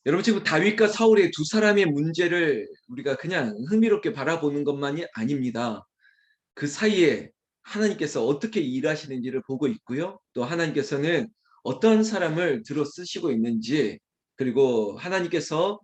여러분 지금 다윗과 사울의 두 사람의 문제를 우리가 그냥 흥미롭게 바라보는 것만이 아닙니다. 그 사이에 하나님께서 어떻게 일하시는지를 보고 있고요. 또 하나님께서는 어떤 사람을 들어 쓰시고 있는지, 그리고 하나님께서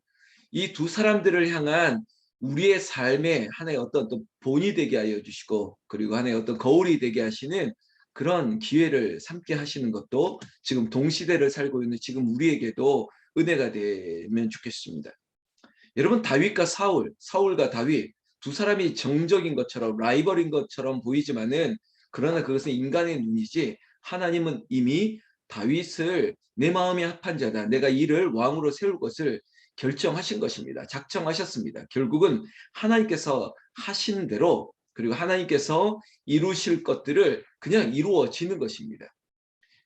이 두 사람들을 향한 우리의 삶의 하나의 어떤 또 본이 되게 하여 주시고, 그리고 하나의 어떤 거울이 되게 하시는 그런 기회를 삼게 하시는 것도 지금 동시대를 살고 있는 지금 우리에게도 은혜가 되면 좋겠습니다. 여러분 다윗과 사울, 사울과 다윗 두 사람이 정적인 것처럼 라이벌인 것처럼 보이지만은, 그러나 그것은 인간의 눈이지 하나님은 이미 다윗을 내 마음에 합한 자다, 내가 이를 왕으로 세울 것을 결정하신 것입니다. 작정하셨습니다. 결국은 하나님께서 하신 대로, 그리고 하나님께서 이루실 것들을 그냥 이루어지는 것입니다.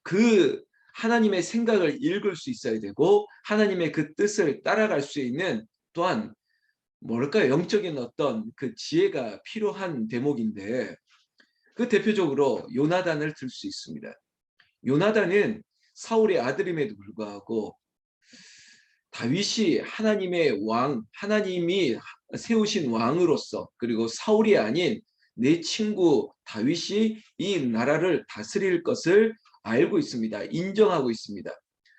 그 하나님의 생각을 읽을 수 있어야 되고, 하나님의 그 뜻을 따라갈 수 있는, 또한 뭐랄까요, 영적인 어떤 그 지혜가 필요한 대목인데, 그 대표적으로 요나단을 들 수 있습니다. 요나단은 사울의 아들임에도 불구하고 다윗이 하나님의 왕, 하나님이 세우신 왕으로서, 그리고 사울이 아닌 내 친구 다윗이 이 나라를 다스릴 것을 알고 있습니다. 인정하고 있습니다.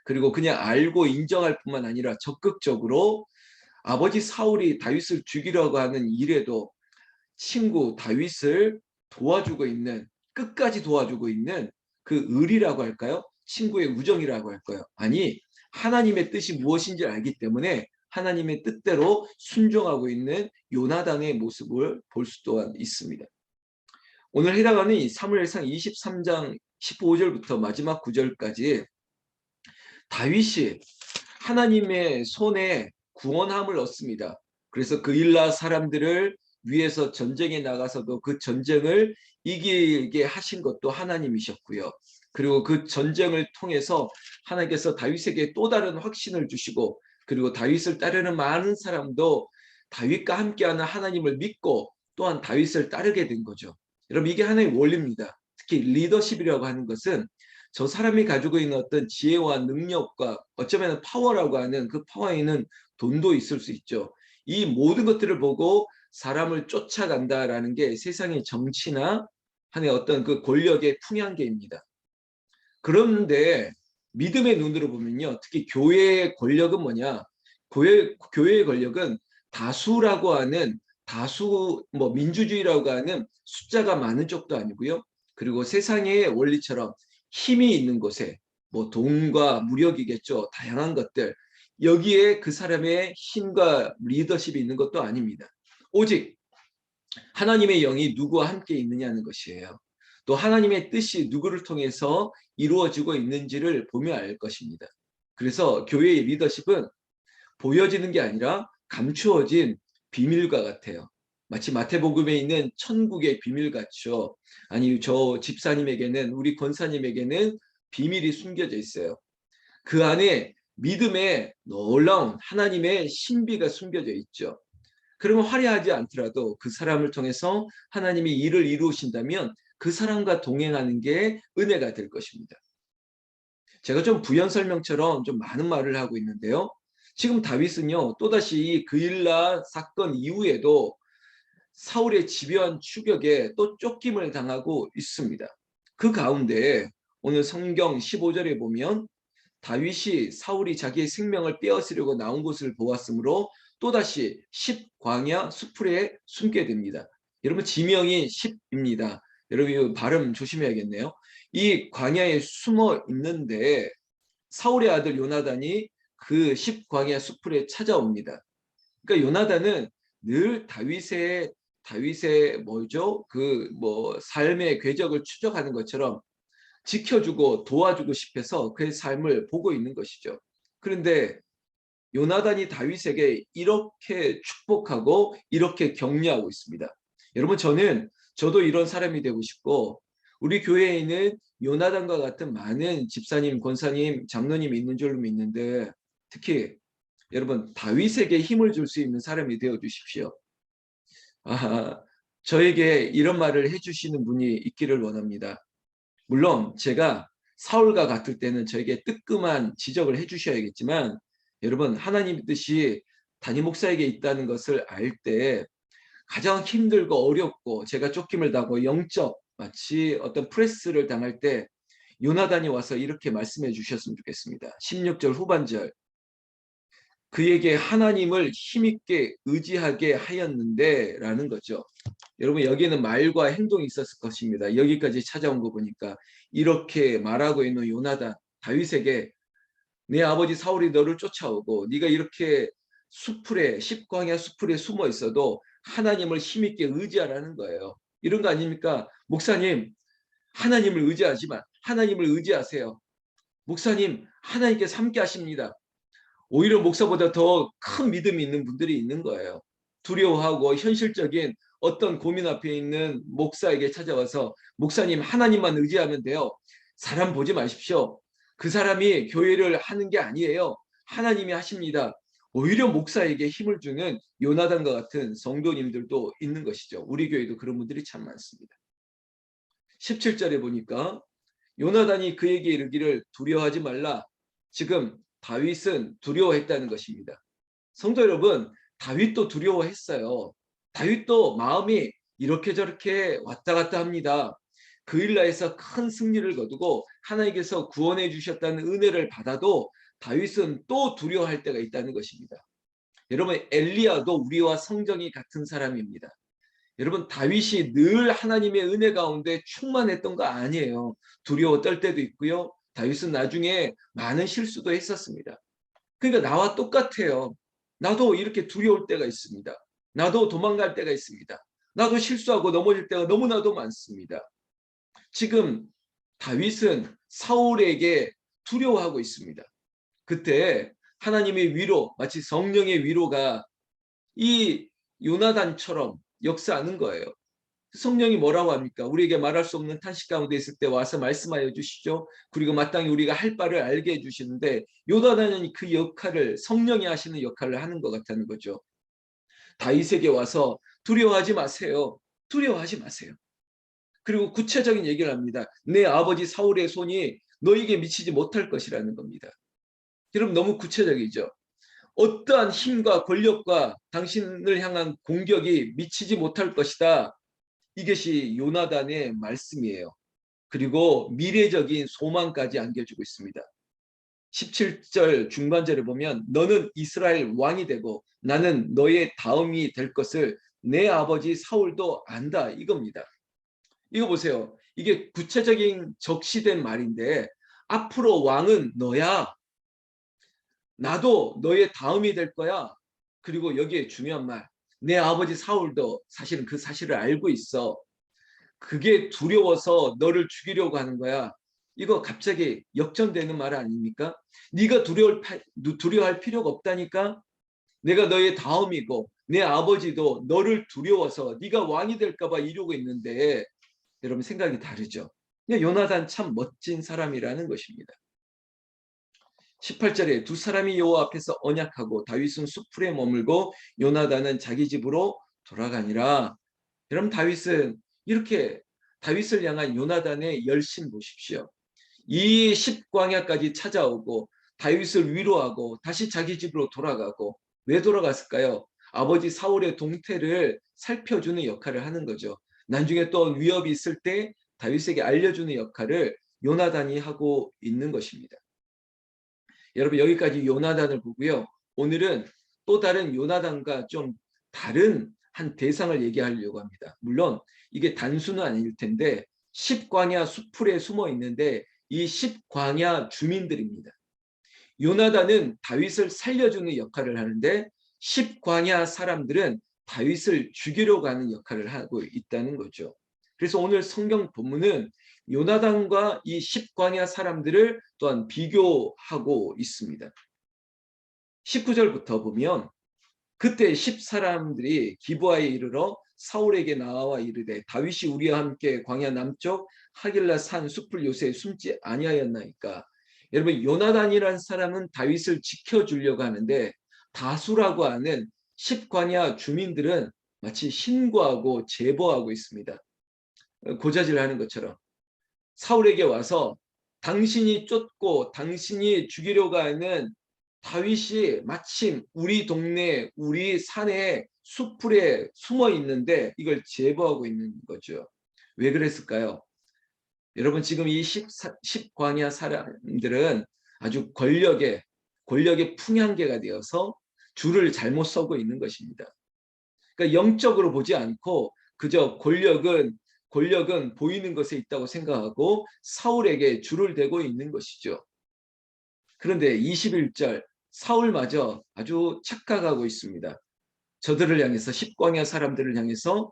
그리고 그냥 알고 인정할 뿐만 아니라 적극적으로 아버지 사울이 다윗을 죽이려고 하는 일에도 친구 다윗을 도와주고 있는, 끝까지 도와주고 있는 그 의리라고 할까요? 친구의 우정이라고 할까요? 아니, 하나님의 뜻이 무엇인지 알기 때문에 하나님의 뜻대로 순종하고 있는 요나단의 모습을 볼 수 또한 있습니다. 오늘 해당하는 이 사무엘상 23장 15절부터 마지막 9절까지 다윗이 하나님의 손에 구원함을 얻습니다. 그래서 그 일라 사람들을 위해서 전쟁에 나가서도 그 전쟁을 이기게 하신 것도 하나님이셨고요. 그리고 그 전쟁을 통해서 하나님께서 다윗에게 또 다른 확신을 주시고, 그리고 다윗을 따르는 많은 사람도 다윗과 함께하는 하나님을 믿고 또한 다윗을 따르게 된 거죠. 여러분 이게 하나의 원리입니다. 특히 리더십이라고 하는 것은 저 사람이 가지고 있는 어떤 지혜와 능력과 어쩌면 파워라고 하는 그 파워에는 돈도 있을 수 있죠. 이 모든 것들을 보고 사람을 쫓아간다라는 게 세상의 정치나 하는 어떤 그 권력의 풍향계입니다. 그런데 믿음의 눈으로 보면요, 특히 교회의 권력은 뭐냐? 교회의 권력은 다수라고 하는, 다수 뭐 민주주의라고 하는 숫자가 많은 쪽도 아니고요. 그리고 세상의 원리처럼 힘이 있는 곳에, 뭐 돈과 무력이겠죠, 다양한 것들, 여기에 그 사람의 힘과 리더십이 있는 것도 아닙니다. 오직 하나님의 영이 누구와 함께 있느냐는 것이에요. 또 하나님의 뜻이 누구를 통해서 이루어지고 있는지를 보며 알 것입니다. 그래서 교회의 리더십은 보여지는 게 아니라 감추어진 비밀과 같아요. 마치 마태복음에 있는 천국의 비밀 같죠. 아니, 저 집사님에게는, 우리 권사님에게는 비밀이 숨겨져 있어요. 그 안에 믿음의 놀라운 하나님의 신비가 숨겨져 있죠. 그러면 화려하지 않더라도 그 사람을 통해서 하나님이 일을 이루신다면 그 사람과 동행하는 게 은혜가 될 것입니다. 제가 좀 부연 설명처럼 좀 많은 말을 하고 있는데요. 지금 다윗은요, 또다시 이 그일라 사건 이후에도 사울의 집요한 추격에 또 쫓김을 당하고 있습니다. 그 가운데 오늘 성경 15절에 보면 다윗이 사울이 자기의 생명을 빼앗으려고 나온 것을 보았으므로 또다시 십광야 수풀에 숨게 됩니다. 여러분 지명이 십입니다. 여러분 발음 조심해야겠네요. 이 광야에 숨어 있는데 사울의 아들 요나단이 그 십광야 수풀에 찾아옵니다. 그러니까 요나단은 늘 다윗의 뭐죠? 그 뭐 삶의 궤적을 추적하는 것처럼 지켜주고 도와주고 싶어서 그의 삶을 보고 있는 것이죠. 그런데 요나단이 다윗에게 이렇게 축복하고 이렇게 격려하고 있습니다. 여러분 저도 이런 사람이 되고 싶고, 우리 교회에 있는 요나단과 같은 많은 집사님, 권사님, 장로님이 있는 줄로 믿는데, 특히 여러분 다윗에게 힘을 줄 수 있는 사람이 되어 주십시오. 저에게 이런 말을 해주시는 분이 있기를 원합니다. 물론 제가 사울과 같을 때는 저에게 뜨끔한 지적을 해주셔야겠지만, 여러분, 하나님 뜻이 담임 목사에게 있다는 것을 알 때 가장 힘들고 어렵고 제가 쫓김을 당하고 영적 마치 어떤 프레스를 당할 때 요나단이 와서 이렇게 말씀해 주셨으면 좋겠습니다. 16절 후반절. 그에게 하나님을 힘있게 의지하게 하였는데 라는 거죠. 여러분, 여기에는 말과 행동이 있었을 것입니다. 여기까지 찾아온 거 보니까 이렇게 말하고 있는 요나단, 다윗에게 내 아버지 사울이 너를 쫓아오고 네가 이렇게 수풀에 십광야 수풀에 숨어 있어도 하나님을 힘있게 의지하라는 거예요. 이런 거 아닙니까? 목사님, 하나님을 의지하지만 하나님을 의지하세요. 목사님, 하나님께 함께 하십니다. 오히려 목사보다 더 큰 믿음이 있는 분들이 있는 거예요. 두려워하고 현실적인 어떤 고민 앞에 있는 목사에게 찾아와서 목사님, 하나님만 의지하면 돼요. 사람 보지 마십시오. 그 사람이 교회를 하는 게 아니에요. 하나님이 하십니다. 오히려 목사에게 힘을 주는 요나단과 같은 성도님들도 있는 것이죠. 우리 교회도 그런 분들이 참 많습니다. 17절에 보니까 요나단이 그에게 이르기를 두려워하지 말라. 지금 다윗은 두려워했다는 것입니다. 성도 여러분, 다윗도 두려워했어요. 다윗도 마음이 이렇게 저렇게 왔다 갔다 합니다. 그일라에서 큰 승리를 거두고 하나님께서 구원해 주셨다는 은혜를 받아도 다윗은 또 두려워할 때가 있다는 것입니다. 여러분, 엘리야도 우리와 성정이 같은 사람입니다. 여러분, 다윗이 늘 하나님의 은혜 가운데 충만했던 거 아니에요. 두려워 떨 때도 있고요. 다윗은 나중에 많은 실수도 했었습니다. 그러니까 나와 똑같아요. 나도 이렇게 두려울 때가 있습니다. 나도 도망갈 때가 있습니다. 나도 실수하고 넘어질 때가 너무나도 많습니다. 지금 다윗은 사울에게 두려워하고 있습니다. 그때 하나님의 위로, 마치 성령의 위로가 이 요나단처럼 역사하는 거예요. 성령이 뭐라고 합니까? 우리에게 말할 수 없는 탄식 가운데 있을 때 와서 말씀하여 주시죠. 그리고 마땅히 우리가 할 바를 알게 해주시는데 요나단은 그 역할을, 성령이 하시는 역할을 하는 것 같다는 거죠. 다윗에게 와서 두려워하지 마세요. 두려워하지 마세요. 그리고 구체적인 얘기를 합니다. 내 아버지 사울의 손이 너에게 미치지 못할 것이라는 겁니다. 여러분, 너무 구체적이죠. 어떠한 힘과 권력과 당신을 향한 공격이 미치지 못할 것이다. 이것이 요나단의 말씀이에요. 그리고 미래적인 소망까지 안겨주고 있습니다. 17절 중반절에 보면 너는 이스라엘 왕이 되고 나는 너의 다음이 될 것을 내 아버지 사울도 안다, 이겁니다. 이거 보세요. 이게 구체적인 적시된 말인데 앞으로 왕은 너야. 나도 너의 다음이 될 거야. 그리고 여기에 중요한 말. 내 아버지 사울도 사실은 그 사실을 알고 있어. 그게 두려워서 너를 죽이려고 하는 거야. 이거 갑자기 역전되는 말 아닙니까? 네가 두려워할 필요가 없다니까. 내가 너의 다음이고 내 아버지도 너를 두려워서 네가 왕이 될까 봐 이러고 있는데 여러분, 생각이 다르죠. 요나단 참 멋진 사람이라는 것입니다. 18절에 두 사람이 여호와 앞에서 언약하고 다윗은 수풀에 머물고 요나단은 자기 집으로 돌아가니라. 여러분, 다윗은 이렇게, 다윗을 향한 요나단의 열심 보십시오. 이 십광야까지 찾아오고 다윗을 위로하고 다시 자기 집으로 돌아가고, 왜 돌아갔을까요? 아버지 사울의 동태를 살펴주는 역할을 하는 거죠. 나중에 또 위협이 있을 때 다윗에게 알려주는 역할을 요나단이 하고 있는 것입니다. 여러분, 여기까지 요나단을 보고요. 오늘은 또 다른 요나단과 좀 다른 한 대상을 얘기하려고 합니다. 물론 이게 단수는 아닐 텐데 십광야 수풀에 숨어 있는데 이 십광야 주민들입니다. 요나단은 다윗을 살려주는 역할을 하는데 십광야 사람들은 다윗을 죽이려고 하는 역할을 하고 있다는 거죠. 그래서 오늘 성경 본문은 요나단과 이 십광야 사람들을 또한 비교하고 있습니다. 19절부터 보면 그때 십 사람들이 기브아에 이르러 사울에게 나와 이르되 다윗이 우리와 함께 광야 남쪽 하길라 산 숲을 요새에 숨지 아니하였나이까. 여러분, 요나단이라는 사람은 다윗을 지켜주려고 하는데 다수라고 하는 십광야 주민들은 마치 신고하고 제보하고 있습니다. 고자질하는 것처럼 사울에게 와서 당신이 쫓고 당신이 죽이려고 하는 다윗이 마침 우리 동네, 우리 산에 수풀에 숨어 있는데 이걸 제보하고 있는 거죠. 왜 그랬을까요? 여러분 지금 이 십광야 사람들은 아주 권력의 풍향계가 되어서 줄을 잘못 서고 있는 것입니다. 그러니까 영적으로 보지 않고 그저 권력은 보이는 것에 있다고 생각하고 사울에게 줄을 대고 있는 것이죠. 그런데 21절 사울마저 아주 착각하고 있습니다. 저들을 향해서 십광야 사람들을 향해서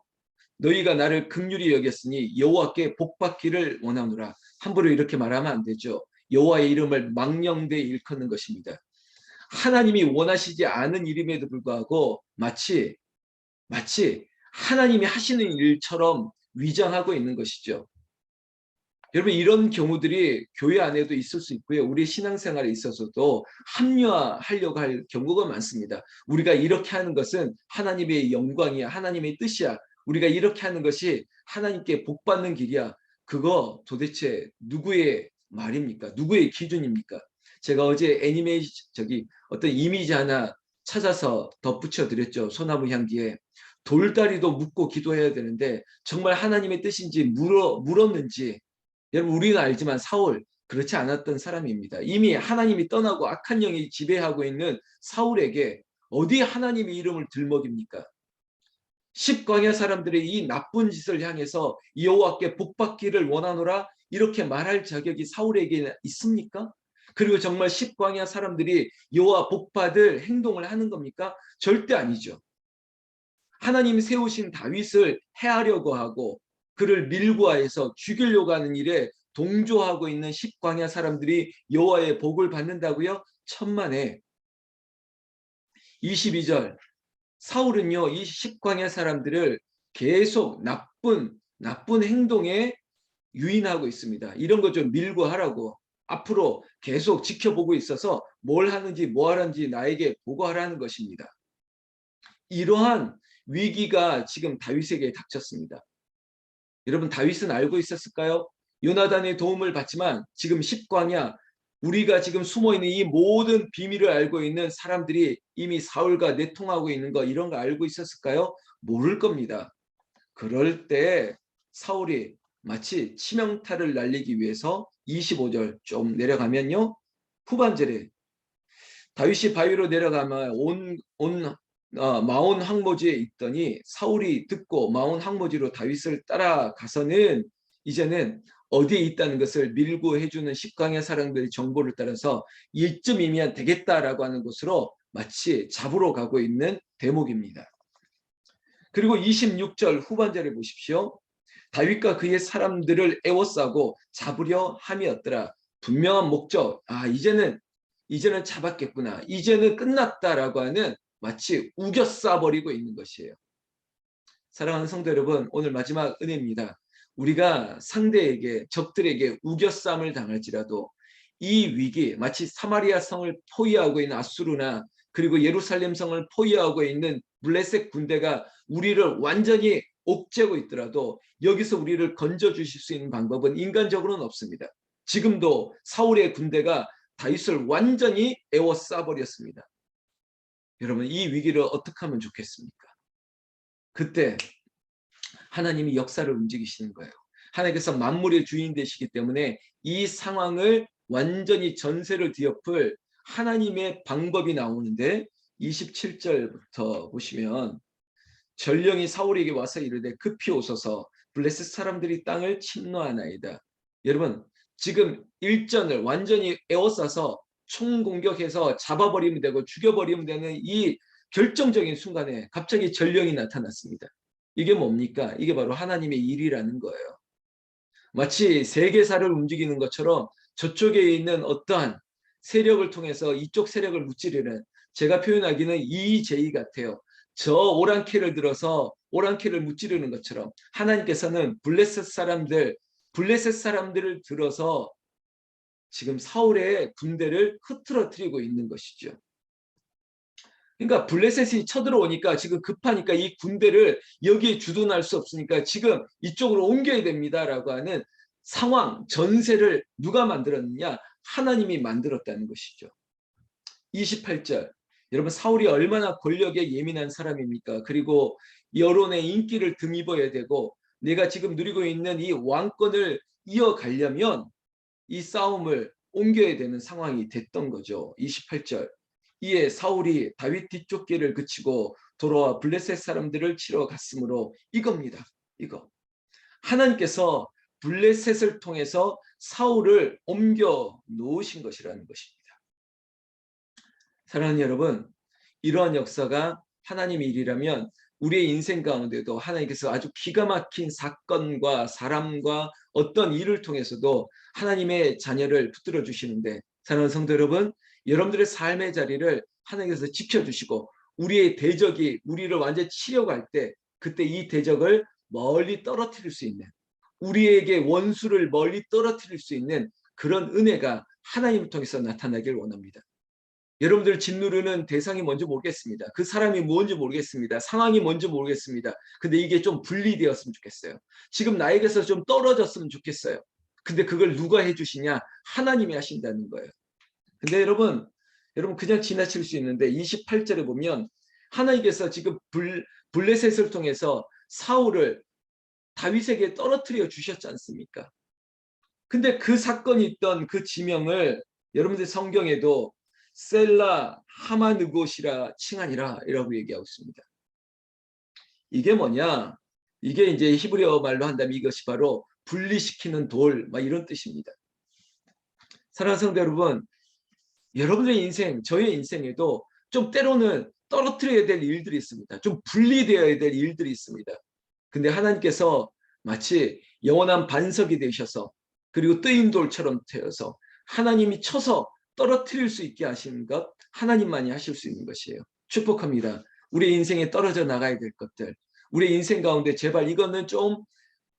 너희가 나를 긍휼히 여겼으니 여호와께 복받기를 원하노라. 함부로 이렇게 말하면 안 되죠. 여호와의 이름을 망령되이 일컫는 것입니다. 하나님이 원하시지 않은 일임에도 불구하고 마치 하나님이 하시는 일처럼 위장하고 있는 것이죠. 여러분 이런 경우들이 교회 안에도 있을 수 있고요. 우리 신앙생활에 있어서도 합리화하려고 할 경우가 많습니다. 우리가 이렇게 하는 것은 하나님의 영광이야. 하나님의 뜻이야. 우리가 이렇게 하는 것이 하나님께 복받는 길이야. 그거 도대체 누구의 말입니까? 누구의 기준입니까? 제가 어제 어떤 이미지 하나 찾아서 덧붙여 드렸죠. 소나무 향기에. 돌다리도 묻고 기도해야 되는데 정말 하나님의 뜻인지 물었는지 여러분 우리는 알지만 사울 그렇지 않았던 사람입니다. 이미 하나님이 떠나고 악한 영이 지배하고 있는 사울에게 어디 하나님의 이름을 들먹입니까? 십광야 사람들의 이 나쁜 짓을 향해서 여호와께 복받기를 원하노라 이렇게 말할 자격이 사울에게 있습니까? 그리고 정말 십광야 사람들이 여호와 복받을 행동을 하는 겁니까? 절대 아니죠. 하나님이 세우신 다윗을 해하려고 하고 그를 밀고해서 죽이려고 하는 일에 동조하고 있는 십광야 사람들이 여호와의 복을 받는다고요? 천만에. 22절 사울은요 이 십광야 사람들을 계속 나쁜 행동에 유인하고 있습니다. 이런 거 좀 밀고 하라고 앞으로 계속 지켜보고 있어서 뭘 하는지 뭐 하는지 나에게 보고하라는 것입니다. 이러한 위기가 지금 다윗에게 닥쳤습니다. 여러분 다윗은 알고 있었을까요? 요나단의 도움을 받지만 지금 십광야 우리가 지금 숨어있는 이 모든 비밀을 알고 있는 사람들이 이미 사울과 내통하고 있는 거 이런 거 알고 있었을까요? 모를 겁니다. 그럴 때 사울이 마치 치명타를 날리기 위해서 25절 좀 내려가면요. 후반절에 다윗이 바위로 내려가면 마온 황무지에 있더니 사울이 듣고 마온 황무지로 다윗을 따라가서는 이제는 어디에 있다는 것을 밀고 해주는 십광야 사람들의 정보를 따라서 이쯤이면 되겠다라고 하는 곳으로 마치 잡으러 가고 있는 대목입니다. 그리고 26절 후반절에 보십시오. 다윗과 그의 사람들을 에워싸고 잡으려 함이었더라. 분명한 목적. 이제는 잡았겠구나. 이제는 끝났다라고 하는 마치 우겨싸 버리고 있는 것이에요. 사랑하는 성도 여러분, 오늘 마지막 은혜입니다. 우리가 상대에게 적들에게 우겨쌈을 당할지라도 이 위기 마치 사마리아 성을 포위하고 있는 아수르나 그리고 예루살렘 성을 포위하고 있는 블레셋 군대가 우리를 완전히 옥죄고 있더라도 여기서 우리를 건져 주실 수 있는 방법은 인간적으로는 없습니다. 지금도 사울의 군대가 다윗을 완전히 에워싸 버렸습니다. 여러분 이 위기를 어떻게 하면 좋겠습니까? 그때 하나님이 역사를 움직이시는 거예요. 하나님께서 만물의 주인 되시기 때문에 이 상황을 완전히 전세를 뒤엎을 하나님의 방법이 나오는데 27절부터 보시면 전령이 사울에게 와서 이르되 급히 오소서 블레셋 사람들이 땅을 침노하나이다. 여러분 지금 일전을 완전히 에워싸서 총공격해서 잡아버리면 되고 죽여버리면 되는 이 결정적인 순간에 갑자기 전령이 나타났습니다. 이게 뭡니까? 이게 바로 하나님의 일이라는 거예요. 마치 세계사를 움직이는 것처럼 저쪽에 있는 어떠한 세력을 통해서 이쪽 세력을 무찌르는 제가 표현하기는 EJ 같아요. 저 오랑캐를 들어서 오랑캐를 무찌르는 것처럼 하나님께서는 블레셋 사람들을 들어서 지금 사울의 군대를 흐트러뜨리고 있는 것이죠. 그러니까 블레셋이 쳐들어오니까 지금 급하니까 이 군대를 여기에 주둔할 수 없으니까 지금 이쪽으로 옮겨야 됩니다라고 하는 상황, 전세를 누가 만들었느냐? 하나님이 만들었다는 것이죠. 28절. 여러분 사울이 얼마나 권력에 예민한 사람입니까? 그리고 여론의 인기를 듬입어야 되고 내가 지금 누리고 있는 이 왕권을 이어가려면 이 싸움을 옮겨야 되는 상황이 됐던 거죠. 28절. 이에 사울이 다윗 뒤쪽 길을 그치고 돌아와 블레셋 사람들을 치러 갔으므로 이겁니다. 이거. 하나님께서 블레셋을 통해서 사울을 옮겨 놓으신 것이라는 것입니다. 사랑하는 여러분, 이러한 역사가 하나님의 일이라면 우리의 인생 가운데도 하나님께서 아주 기가 막힌 사건과 사람과 어떤 일을 통해서도 하나님의 자녀를 붙들어 주시는데, 사랑하는 성도 여러분, 여러분들의 삶의 자리를 하나님께서 지켜주시고 우리의 대적이 우리를 완전히 치려고 할 때 그때 이 대적을 멀리 떨어뜨릴 수 있는, 우리에게 원수를 멀리 떨어뜨릴 수 있는 그런 은혜가 하나님을 통해서 나타나길 원합니다. 여러분들 짓누르는 대상이 뭔지 모르겠습니다. 그 사람이 뭔지 모르겠습니다. 상황이 뭔지 모르겠습니다. 근데 이게 좀 분리되었으면 좋겠어요. 지금 나에게서 좀 떨어졌으면 좋겠어요. 근데 그걸 누가 해주시냐? 하나님이 하신다는 거예요. 근데 여러분 그냥 지나칠 수 있는데 28절에 보면 하나님께서 지금 블레셋을 통해서 사울을 다윗에게 떨어뜨려 주셨지 않습니까? 근데 그 사건이 있던 그 지명을 여러분들 성경에도 셀라 하마느곳이라 칭하니라 이라고 얘기하고 있습니다. 이게 뭐냐? 이게 이제 히브리어 말로 한다면 이것이 바로 분리시키는 돌, 막 이런 뜻입니다. 사랑하는 성도 여러분, 여러분의 인생, 저의 인생에도 좀 때로는 떨어뜨려야 될 일들이 있습니다. 좀 분리되어야 될 일들이 있습니다. 근데 하나님께서 마치 영원한 반석이 되셔서 그리고 뜨인 돌처럼 되어서 하나님이 쳐서 떨어뜨릴 수 있게 하시는 것, 하나님만이 하실 수 있는 것이에요. 축복합니다. 우리 인생에 떨어져 나가야 될 것들, 우리 인생 가운데 제발 이거는 좀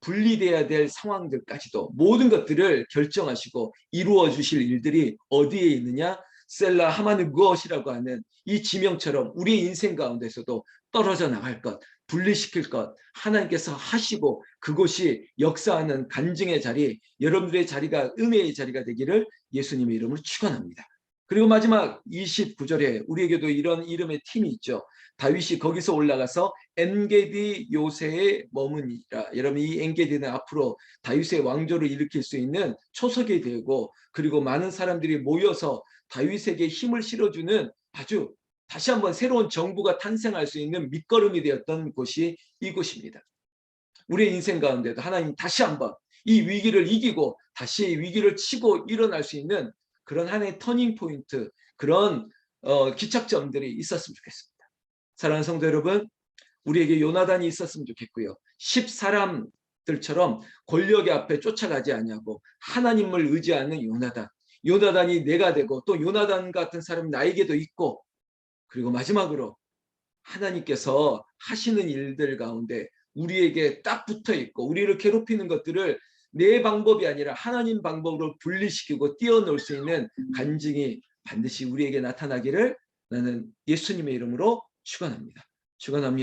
분리돼야 될 상황들까지도 모든 것들을 결정하시고 이루어 주실 일들이 어디에 있느냐? 셀라 하마는 무엇이라고 하는 이 지명처럼 우리 인생 가운데서도 떨어져 나갈 것, 분리시킬 것 하나님께서 하시고 그곳이 역사하는 간증의 자리, 여러분들의 자리가 은혜의 자리가 되기를 예수님의 이름으로 축원합니다. 그리고 마지막 29절에 우리에게도 이런 이름의 팀이 있죠. 다윗이 거기서 올라가서 엔게디 요새에 머무니라. 여러분 이 엔게디는 앞으로 다윗의 왕조를 일으킬 수 있는 초석이 되고 그리고 많은 사람들이 모여서 다윗에게 힘을 실어주는 아주 다시 한번 새로운 정부가 탄생할 수 있는 밑거름이 되었던 곳이 이곳입니다. 우리의 인생 가운데도 하나님 다시 한번 이 위기를 이기고 다시 위기를 치고 일어날 수 있는 그런 하나의 터닝 포인트, 그런 기착점들이 있었으면 좋겠습니다. 사랑하는 성도 여러분, 우리에게 요나단이 있었으면 좋겠고요. 10사람들처럼 권력의 앞에 쫓아가지 아니하고 하나님을 의지하는 요나단. 요나단이 내가 되고 또 요나단 같은 사람이 나에게도 있고 그리고 마지막으로 하나님께서 하시는 일들 가운데 우리에게 딱 붙어 있고 우리를 괴롭히는 것들을 내 방법이 아니라 하나님 방법으로 분리시키고 띄어놓을 수 있는 간증이 반드시 우리에게 나타나기를 나는 예수님의 이름으로 축원합니다. 축원합니다.